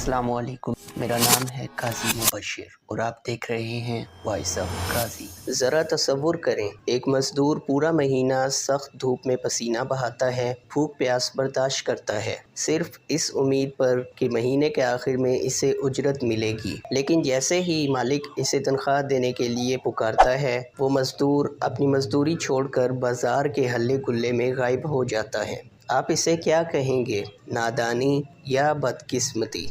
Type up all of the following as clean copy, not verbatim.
अस्सलाम वालेकुम। मेरा नाम है काजी मुबशिर और आप देख रहे हैं वॉइस ऑफ काजी। ज़रा तसव्वुर करें, एक मज़दूर पूरा महीना सख्त धूप में पसीना बहाता है, भूख प्यास बर्दाश्त करता है, सिर्फ इस उम्मीद पर कि महीने के आखिर में इसे उजरत मिलेगी। लेकिन जैसे ही मालिक इसे तनख्वाह देने के लिए पुकारता है, वो मज़दूर अपनी मज़दूरी छोड़कर बाज़ार के हल्ले गुल्ले में गायब हो जाता है। आप इसे क्या कहेंगे, नादानी या बदकिस्मती?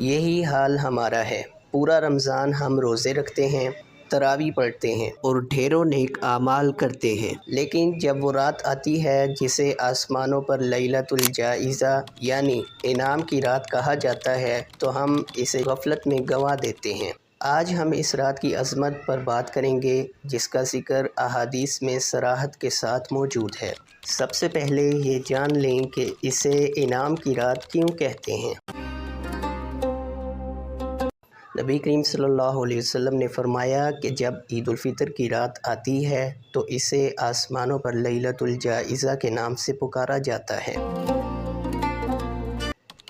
यही हाल हमारा है। पूरा रमज़ान हम रोज़े रखते हैं, तरावी पढ़ते हैं और ढेरों नेक आमाल करते हैं, लेकिन जब वो रात आती है जिसे आसमानों पर लैलतुल जाइज़ा यानी इनाम की रात कहा जाता है, तो हम इसे गफलत में गंवा देते हैं। आज हम इस रात की अज़मत पर बात करेंगे जिसका ज़िक्र अहादीस में सराहत के साथ मौजूद है। सबसे पहले ये जान लें कि इसे इनाम की रात क्यों कहते हैं। नबी करीम सल्लल्लाहु अलैहि वसल्लम ने फरमाया कि जब ईद उल फितर की रात आती है तो इसे आसमानों पर लैलतुल जाइज़ा के नाम से पुकारा जाता है।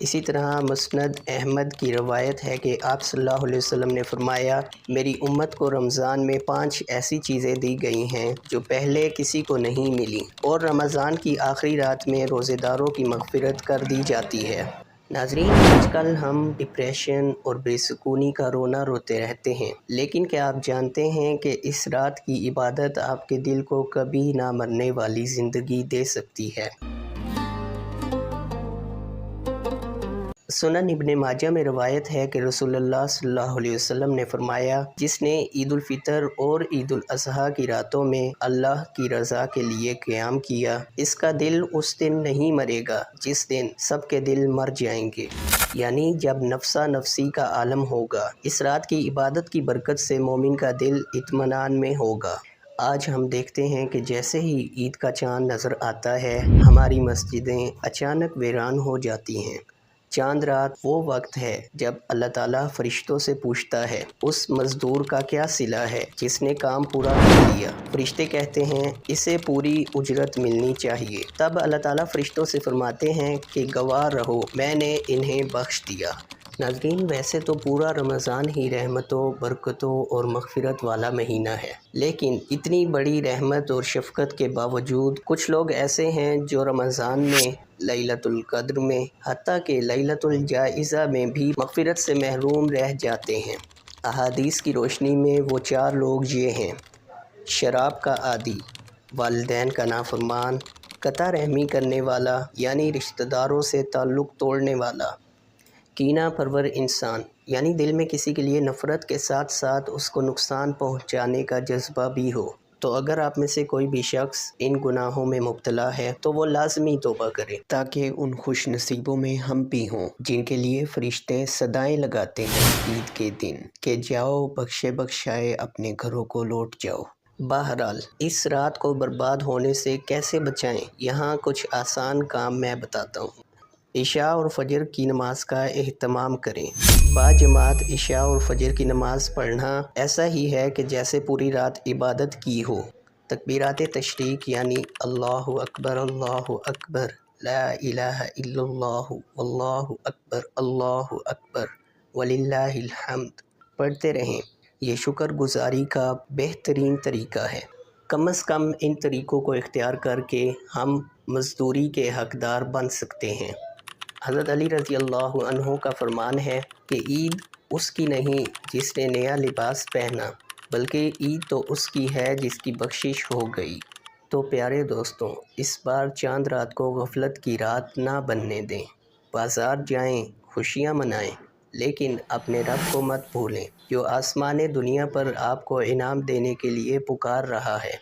इसी तरह मुस्नद अहमद की रवायत है कि आप सल्लल्लाहु अलैहि वसल्लम ने फरमाया, मेरी उम्मत को रमज़ान में 5 ऐसी चीज़ें दी गई हैं जो पहले किसी को नहीं मिली, और रमज़ान की आखिरी रात में रोज़ेदारों की मग़फ़िरत कर दी जाती है। नाज़रीन, आजकल हम डिप्रेशन और बेसुकूनी का रोना रोते रहते हैं, लेकिन क्या आप जानते हैं कि इस रात की इबादत आपके दिल को कभी ना मरने वाली ज़िंदगी दे सकती है। सुनन इब्ने माजा में रवायत है कि रसूलुल्लाह सल्लल्लाहु अलैहि वसल्लम ने फरमाया, जिसने ईद उल फितर और ईद उल अज़हा की रातों में अल्लाह की रज़ा के लिए क़याम किया, इसका दिल उस दिन नहीं मरेगा जिस दिन सबके दिल मर जाएंगे, यानी जब नफ्सा नफसी का आलम होगा। इस रात की इबादत की बरकत से मोमिन का दिल इत्मीनान में होगा। आज हम देखते हैं कि जैसे ही ईद का चाँद नज़र आता है, हमारी मस्जिदें अचानक वीरान हो जाती हैं। चांद रात वो वक्त है जब अल्लाह ताला फरिश्तों से पूछता है, उस मज़दूर का क्या सिला है जिसने काम पूरा कर लिया। फरिश्ते कहते हैं, इसे पूरी उजरत मिलनी चाहिए। तब अल्लाह ताला फरिश्तों से फरमाते हैं कि गवाह रहो, मैंने इन्हें बख्श दिया। नाज़रीन, वैसे तो पूरा रमज़ान ही रहमतों, बरकतों और मग़फ़िरत वाला महीना है, लेकिन इतनी बड़ी रहमत और शफ़क़त के बावजूद कुछ लोग ऐसे हैं जो रमज़ान में, लैलतुल क़द्र में, हत्ता कि लैलतुल जाइज़ा में भी मग़फ़िरत से महरूम रह जाते हैं। अहादीस की रोशनी में वो 4 लोग ये हैं: शराब का आदी, वालिदैन का नाफरमान, कता रहमी करने वाला यानी रिश्तेदारों से ताल्लुक़ तोड़ने वाला, कीना परवर इंसान यानी दिल में किसी के लिए नफ़रत के साथ साथ उसको नुकसान पहुंचाने का जज्बा भी हो। तो अगर आप में से कोई भी शख्स इन गुनाहों में मुब्तला है तो वो लाजमी तौबा करे, ताकि उन खुश नसीबों में हम भी हों जिनके लिए फरिश्ते सदाएं लगाते हैं ईद के दिन कि जाओ बख्शे बख्शाए अपने घरों को लौट जाओ। बहरहाल, इस रात को बर्बाद होने से कैसे बचाएं, यहाँ कुछ आसान काम मैं बताता हूँ। इशा और फजर की नमाज का एहतमाम करें। बाजमात इशा और फजर की नमाज पढ़ना ऐसा ही है कि जैसे पूरी रात इबादत की हो। तकबीरात तशरीक यानी अल्लाहु अकबर, ला इलाहा इल्लल्लाहु अल्लाहु अकबर वलिल्लाहिल हम्द पढ़ते रहें। ये शुक्रगुजारी का बेहतरीन तरीका है। कम से कम इन तरीक़ों को इख्तियार करके हम मज़दूरी के हक़दार बन सकते हैं। हज़रत अली रज़ी अल्लाह अन्हु का फरमान है कि ईद उसकी नहीं जिसने नया लिबास पहना, बल्कि ईद तो उसकी है जिसकी बख्शिश हो गई। तो प्यारे दोस्तों, इस बार चांद रात को गफलत की रात ना बनने दें। बाज़ार जाएं, खुशियाँ मनाएं, लेकिन अपने रब को मत भूलें जो आसमान दुनिया पर आपको इनाम देने के लिए पुकार रहा है।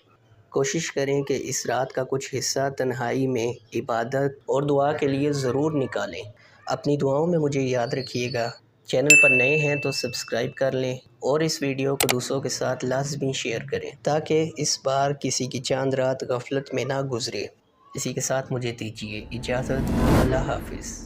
कोशिश करें कि इस रात का कुछ हिस्सा तन्हाई में इबादत और दुआ के लिए ज़रूर निकालें। अपनी दुआओं में मुझे याद रखिएगा। चैनल पर नए हैं तो सब्सक्राइब कर लें और इस वीडियो को दूसरों के साथ लाजमी शेयर करें, ताकि इस बार किसी की चांद रात गफलत में ना गुजरे। इसी के साथ मुझे दीजिए इजाज़त। अल्लाह हाफ़िज़।